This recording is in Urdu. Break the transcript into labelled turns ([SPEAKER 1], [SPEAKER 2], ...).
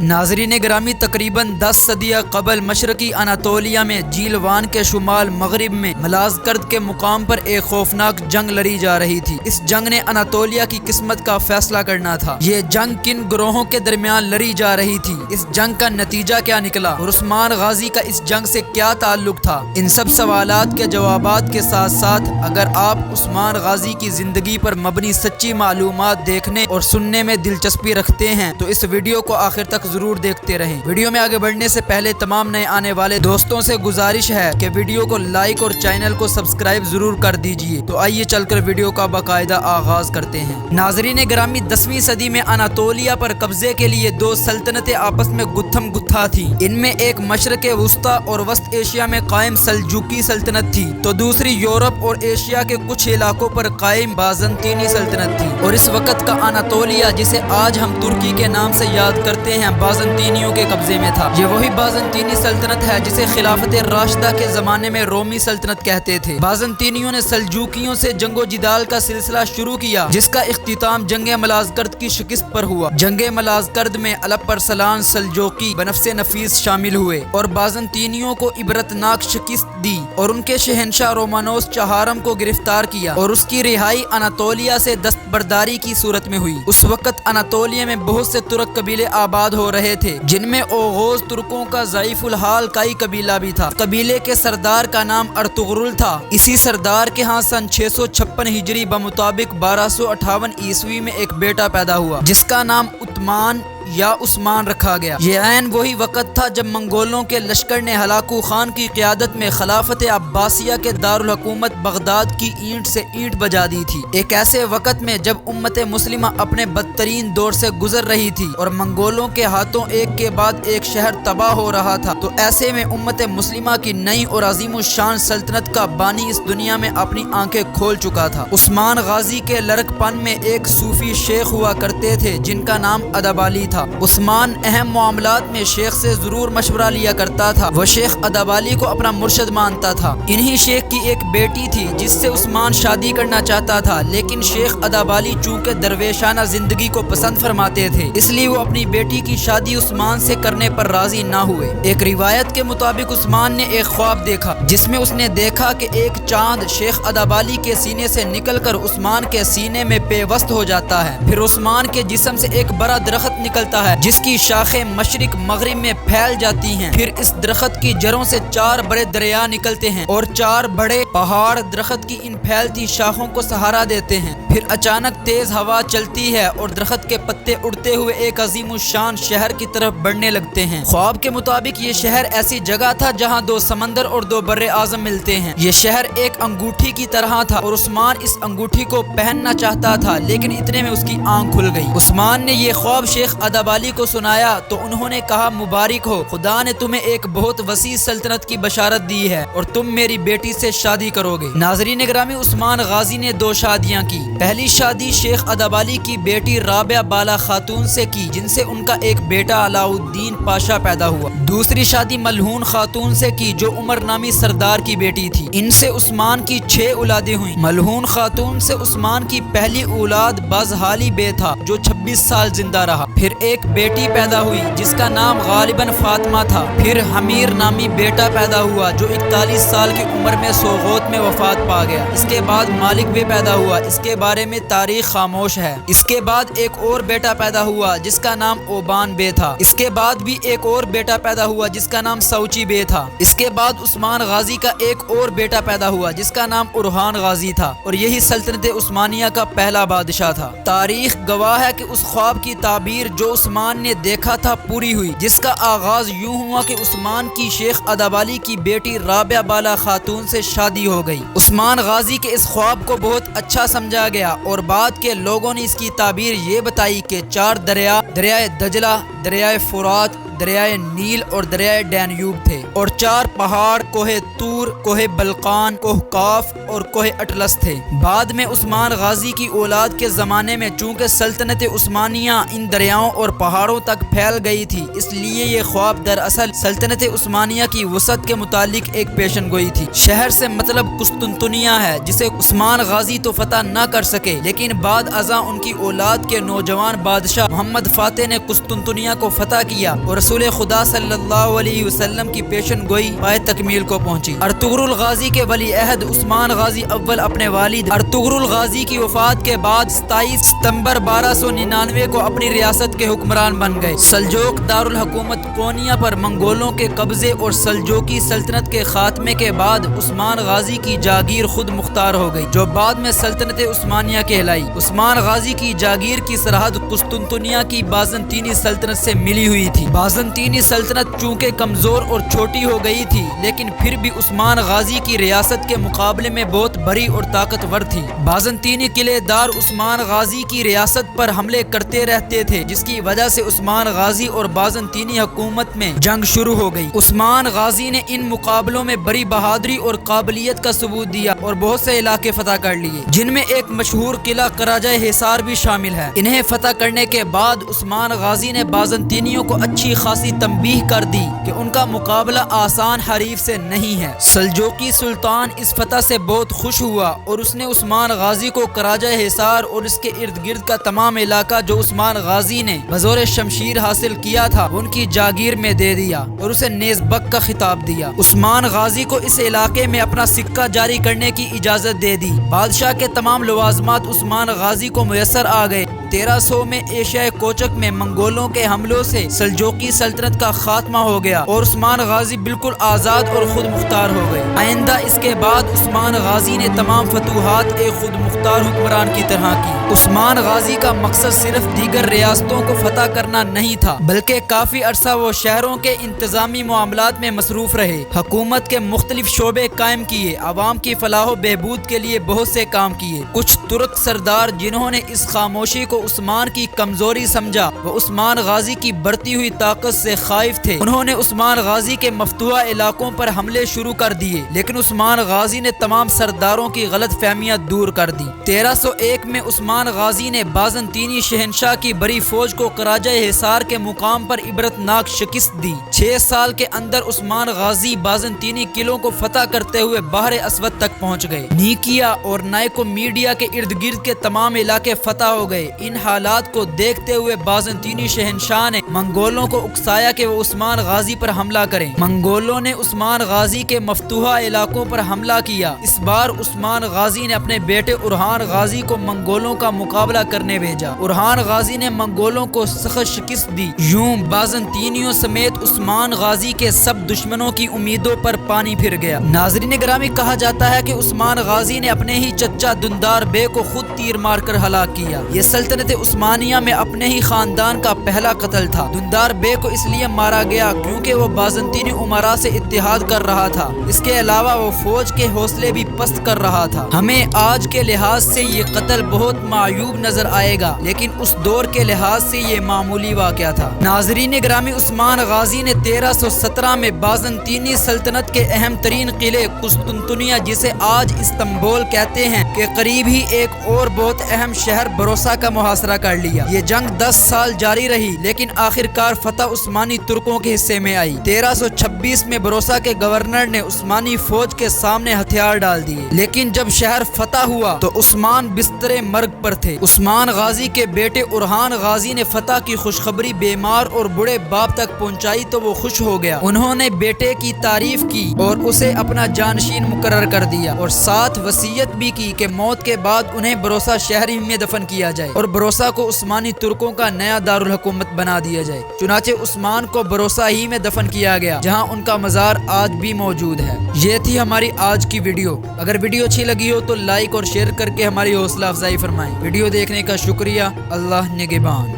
[SPEAKER 1] ناظرین گرامی، تقریباً 10 صدیہ قبل مشرقی اناطولیہ میں جیلوان کے شمال مغرب میں ملازکرد کے مقام پر ایک خوفناک جنگ لڑی جا رہی تھی۔ اس جنگ نے اناطولیہ کی قسمت کا فیصلہ کرنا تھا۔ یہ جنگ کن گروہوں کے درمیان لڑی جا رہی تھی، اس جنگ کا نتیجہ کیا نکلا اور عثمان غازی کا اس جنگ سے کیا تعلق تھا، ان سب سوالات کے جوابات کے ساتھ ساتھ اگر آپ عثمان غازی کی زندگی پر مبنی سچی معلومات دیکھنے اور سننے میں دلچسپی رکھتے ہیں تو اس ویڈیو کو آخر تک ضرور دیکھتے رہیں۔ ویڈیو میں آگے بڑھنے سے پہلے تمام نئے آنے والے دوستوں سے گزارش ہے کہ ویڈیو کو لائک اور چینل کو سبسکرائب ضرور کر دیجئے۔ تو آئیے چل کر ویڈیو کا باقاعدہ آغاز کرتے ہیں۔ ناظرین گرامی، 10ویں صدی میں اناطولیہ پر قبضے کے لیے دو سلطنتیں آپس میں گتھم گتھا تھیں۔ ان میں ایک مشرق وسطی اور وسط ایشیا میں قائم سلجوقی سلطنت تھی تو دوسری یورپ اور ایشیا کے کچھ علاقوں پر قائم بازنطینی سلطنت تھی، اور اس وقت کا اناطولیہ جسے آج ہم ترکی کے نام سے یاد کرتے ہیں بازنطینیوں کے قبضے میں تھا۔ یہ وہی بازنطینی سلطنت ہے جسے خلافت راشدہ کے زمانے میں رومی سلطنت کہتے تھے۔ بازنطینیوں نے سلجوقیوں سے جنگ و جدال کا سلسلہ شروع کیا جس کا اختتام جنگ ملازکرد کی شکست پر ہوا۔ جنگ ملازکرد میں الپ ارسلان سلجوقی بنفس نفیس شامل ہوئے اور بازنطینیوں کو عبرتناک شکست دی اور ان کے شہنشاہ رومانوس چہارم کو گرفتار کیا اور اس کی رہائی اناطولیہ سے دستبرداری کی صورت میں ہوئی۔ اس وقت اناطولیہ میں بہت سے ترک قبیلے آباد ہو رہے تھے جن میں اوغوز ترکوں کا ضعیف الحال کائی قبیلہ بھی تھا۔ قبیلے کے سردار کا نام ارطغرل تھا۔ اسی سردار کے ہاں سن 656 ہجری بمطابق 1258 عیسوی میں ایک بیٹا پیدا ہوا جس کا نام عثمان یا عثمان رکھا گیا۔ یہ عین وہی وقت تھا جب منگولوں کے لشکر نے ہلاکو خان کی قیادت میں خلافت عباسیہ کے دارالحکومت بغداد کی اینٹ سے اینٹ بجا دی تھی۔ ایک ایسے وقت میں جب امت مسلمہ اپنے بدترین دور سے گزر رہی تھی اور منگولوں کے ہاتھوں ایک کے بعد ایک شہر تباہ ہو رہا تھا، تو ایسے میں امت مسلمہ کی نئی اور عظیم الشان سلطنت کا بانی اس دنیا میں اپنی آنکھیں کھول چکا تھا۔ عثمان غازی کے لڑک پن میں ایک صوفی شیخ ہوا کرتے تھے جن کا نام ادبالی تھا۔ عثمان اہم معاملات میں شیخ سے ضرور مشورہ لیا کرتا تھا۔ وہ شیخ ادبالی کو اپنا مرشد مانتا تھا۔ انہی شیخ کی ایک بیٹی تھی جس سے عثمان شادی کرنا چاہتا تھا، لیکن شیخ ادبالی چونکہ درویشانہ زندگی کو پسند فرماتے تھے اس لیے وہ اپنی بیٹی کی شادی عثمان سے کرنے پر راضی نہ ہوئے۔ ایک روایت کے مطابق عثمان نے ایک خواب دیکھا جس میں اس نے دیکھا کہ ایک چاند شیخ ادبالی کے سینے سے نکل کر عثمان کے سینے میں پیوست ہو جاتا ہے۔ پھر عثمان کے جسم سے ایک بڑا درخت نکلتا ہے جس کی شاخیں مشرق مغرب میں پھیل جاتی ہیں۔ پھر اس درخت کی جڑوں سے 4 بڑے دریا نکلتے ہیں اور 4 بڑے پہاڑ درخت کی ان پھیلتی شاخوں کو سہارا دیتے ہیں۔ پھر اچانک تیز ہوا چلتی ہے اور درخت کے پتے اڑتے ہوئے ایک عظیم الشان شہر کی طرف بڑھنے لگتے ہیں۔ خواب کے مطابق یہ شہر ایسی جگہ تھا جہاں 2 سمندر اور 2 بر اعظم ملتے ہیں۔ یہ شہر ایک انگوٹھی کی طرح تھا اور عثمان اس انگوٹھی کو پہننا چاہتا تھا، لیکن اتنے میں اس کی آنکھ کھل گئی۔ عثمان نے یہ خواب شیخ ادبالی کو سنایا تو انہوں نے کہا، مبارک ہو، خدا نے تمہیں ایک بہت وسیع سلطنت کی بشارت دی ہے اور تم میری بیٹی سے شادی کرو گے۔ ناظرین گرامی، عثمان غازی نے 2 شادیاں کی۔ پہلی شادی شیخ ادبالی کی بیٹی رابعہ بالا خاتون سے کی جن سے ان کا ایک بیٹا علاء الدین پاشا پیدا ہوا۔ دوسری شادی ملہون خاتون سے کی جو عمر نامی سردار کی بیٹی تھی۔ ان سے عثمان کی 6 اولادیں ہوئیں۔ ملہون خاتون سے عثمان کی پہلی اولاد بازحالی بے تھا جو 26 سال زندہ رہا۔ پھر ایک بیٹی پیدا ہوئی جس کا نام غالباً فاطمہ تھا۔ پھر حمیر نامی بیٹا پیدا ہوا جو 41 سال کی عمر میں سوغوت میں وفات پا گیا۔ اس کے بعد مالک بے پیدا ہوا، اس کے بارے میں تاریخ خاموش ہے۔ اس کے بعد ایک اور بیٹا پیدا ہوا جس کا نام اوبان بے تھا۔ اس کے بعد بھی ایک اور بیٹا پیدا ہوا جس کا نام سوچی بے تھا۔ اس کے بعد عثمان غازی کا ایک اور بیٹا پیدا ہوا جس کا نام ارحان غازی تھا اور یہی سلطنت عثمانیہ کا پہلا بادشاہ تھا۔ تاریخ گواہ ہے کہ اس خواب کی تعبیر جو عثمان نے دیکھا تھا پوری ہوئی، جس کا آغاز یوں ہوا کہ عثمان کی شیخ ادبالی کی بیٹی رابعہ بالا خاتون سے شادی ہو گئی۔ عثمان غازی کے اس خواب کو بہت اچھا سمجھا گیا اور بعد کے لوگوں نے اس کی تعبیر یہ بتائی کہ 4 دریا، دریائے دجلہ، دریائے فرات، دریائے نیل اور دریائے ڈینیوب تھے، اور 4 پہاڑ کوہ طور، کوہ بلقان، کوہ قاف اور کوہ اٹلس تھے۔ بعد میں عثمان غازی کی اولاد کے زمانے میں چونکہ سلطنت عثمانیہ ان دریاؤں اور پہاڑوں تک پھیل گئی تھی، اس لیے یہ خواب دراصل سلطنت عثمانیہ کی وسعت کے متعلق ایک پیشن گوئی تھی۔ شہر سے مطلب قسطنطنیہ ہے، جسے عثمان غازی تو فتح نہ کر سکے، لیکن بعد ازاں ان کی اولاد کے نوجوان بادشاہ محمد فاتح نے قسطنطنیہ کو فتح کیا اور رسول خدا صلی اللہ علیہ وسلم کی پیشن گوئی پائے تکمیل کو پہنچی۔ ارطغرل غازی کے ولی عہد عثمان غازی اول اپنے والد ارطغرل غازی کی وفات کے بعد 27 ستمبر 1299 کو اپنی ریاست کے حکمران بن گئے۔ سلجوق دارالحکومت قونیہ پر منگولوں کے قبضے اور سلجوقی سلطنت کے خاتمے کے بعد عثمان غازی کی جاگیر خود مختار ہو گئی، جو بعد میں سلطنت عثمانیہ کہلائی۔ عثمان غازی کی جاگیر کی سرحد قسطنطنیہ کی بازنطینی سلطنت سے ملی ہوئی تھی۔ بازنطینی سلطنت چونکہ کمزور اور چھوٹی ہو گئی تھی، لیکن پھر بھی عثمان غازی کی ریاست کے مقابلے میں بہت بڑی اور طاقتور تھی۔ بازنطینی قلعے دار عثمان غازی کی ریاست پر حملے کرتے رہتے تھے، جس کی وجہ سے عثمان غازی اور بازنطینی حکومت میں جنگ شروع ہو گئی۔ عثمان غازی نے ان مقابلوں میں بڑی بہادری اور قابلیت کا ثبوت دیا اور بہت سے علاقے فتح کر لیے، جن میں ایک مشہور قلعہ قراجہ حصار بھی شامل ہے۔ انہیں فتح کرنے کے بعد عثمان غازی نے بازنطینیوں کو اچھی خاصی تنبیہ کر دی کہ ان کا مقابلہ آسان حریف سے نہیں ہے۔ سلجوقی سلطان اس فتح سے بہت خوش ہوا اور اس نے عثمان غازی کو قراجہ حصار اور اس کے ارد گرد کا تمام علاقہ جو عثمان غازی نے بزور شمشیر حاصل کیا تھا ان کی جاگیر میں دے دیا اور اسے نیز بک کا خطاب دیا۔ عثمان غازی کو اس علاقے میں اپنا سکہ جاری کرنے کی اجازت دے دی۔ بادشاہ کے تمام لوازمات عثمان غازی کو میسر آ گئے۔ 1300 میں ایشیا کوچک میں منگولوں کے حملوں سے سلجوقی سلطنت کا خاتمہ ہو گیا اور عثمان غازی بالکل آزاد اور خود مختار ہو گئے۔ آئندہ اس کے بعد عثمان غازی نے تمام فتوحات ایک خود مختار حکمران کی طرح کی۔ عثمان غازی کا مقصد صرف دیگر ریاستوں کو فتح کرنا نہیں تھا، بلکہ کافی عرصہ وہ شہروں کے انتظامی معاملات میں مصروف رہے، حکومت کے مختلف شعبے قائم کیے، عوام کی فلاح و بہبود کے لیے بہت سے کام کیے۔ کچھ ترک سردار جنہوں نے اس خاموشی کو عثمان کی کمزوری سمجھا، وہ عثمان غازی کی بڑھتی ہوئی طاقت سے خائف تھے۔ انہوں نے عثمان غازی کے مفتوحہ علاقوں پر حملے شروع کر دیے، لیکن عثمان غازی نے تمام سرداروں کی غلط فہمیاں دور کر دی۔ 1301 میں عثمان غازی نے بازنطینی شہنشاہ کی بڑی فوج کو قراجہ حصار کے مقام پر عبرتناک شکست دی۔ 6 سال کے اندر عثمان غازی بازنطینی قلعوں کو فتح کرتے ہوئے بحر اسود تک پہنچ گئے۔ نیکیا اور نائکومیڈیا کے ارد گرد کے تمام علاقے فتح ہو گئے۔ ان حالات کو دیکھتے ہوئے بازنطینی شہنشاہ نے منگولوں کو اکسایا کہ وہ عثمان غازی پر حملہ کریں۔ منگولوں نے عثمان غازی کے مفتوحہ علاقوں پر حملہ کیا۔ اس بار عثمان غازی نے اپنے بیٹے اورحان غازی کو منگولوں کا مقابلہ کرنے بھیجا۔ اورحان غازی نے منگولوں کو سخت شکست دی۔ یوں بازنطینیوں سمیت عثمان غازی کے سب دشمنوں کی امیدوں پر پانی پھر گیا۔ ناظرین گرامی، کہا جاتا ہے کہ عثمان غازی نے اپنے ہی چچا دندار بے کو خود تیر مار کر ہلاک کیا۔ یہ سلطنت عثمانیہ میں اپنے ہی خاندان کا پہلا قتل تھا۔ دندار بے کو اس لیے مارا گیا کیونکہ وہ بازنطینی امراء سے اتحاد کر رہا تھا۔ اس کے علاوہ وہ فوج کے حوصلے بھی پست کر رہا تھا۔ ہمیں آج کے لحاظ سے یہ قتل بہت معیوب نظر آئے گا، لیکن اس دور کے لحاظ سے یہ معمولی واقعہ تھا۔ ناظرین گرامی، عثمان غازی نے 1317 میں بازنطینی سلطنت کے اہم ترین قلعے قسطنطنیہ، جسے آج استنبول کہتے ہیں، کے قریب ہی ایک اور بہت اہم شہر بروسا کا محاصرہ کر لیا۔ یہ جنگ 10 سال جاری رہی، لیکن آخرکار فتح عثمانی ترکوں کے حصے میں آئی۔ 1326 میں بروسا کے گورنر نے عثمانی فوج کے سامنے ہتھیار ڈال دیے، لیکن جب شہر فتح ہوا تو عثمان بستر مرگ پر تھے۔ عثمان غازی کے بیٹے اورحان غازی نے فتح کی خوشخبری بیمار اور بوڑھے باپ تک پہنچائی تو وہ خوش ہو گیا۔ انہوں نے بیٹے کی تعریف کی اور اسے اپنا جانشین مقرر کر دیا اور ساتھ وصیت بھی کی کہ موت کے بعد انہیں بروسا شہر ہی میں دفن کیا جائے اور بروسا کو عثمانی ترکوں کا نیا دارالحکومت بنا دیا جائے۔ چنانچہ عثمان کو بروسا ہی میں دفن کیا گیا، جہاں ان کا مزار آج بھی موجود ہے۔ یہ تھی ہماری آج کی ویڈیو۔ اگر ویڈیو اچھی لگی ہو تو لائک اور شیئر کر کے ہماری حوصلہ افزائی فرمائیں۔ ویڈیو دیکھنے کا شکریہ۔ اللہ نگہبان۔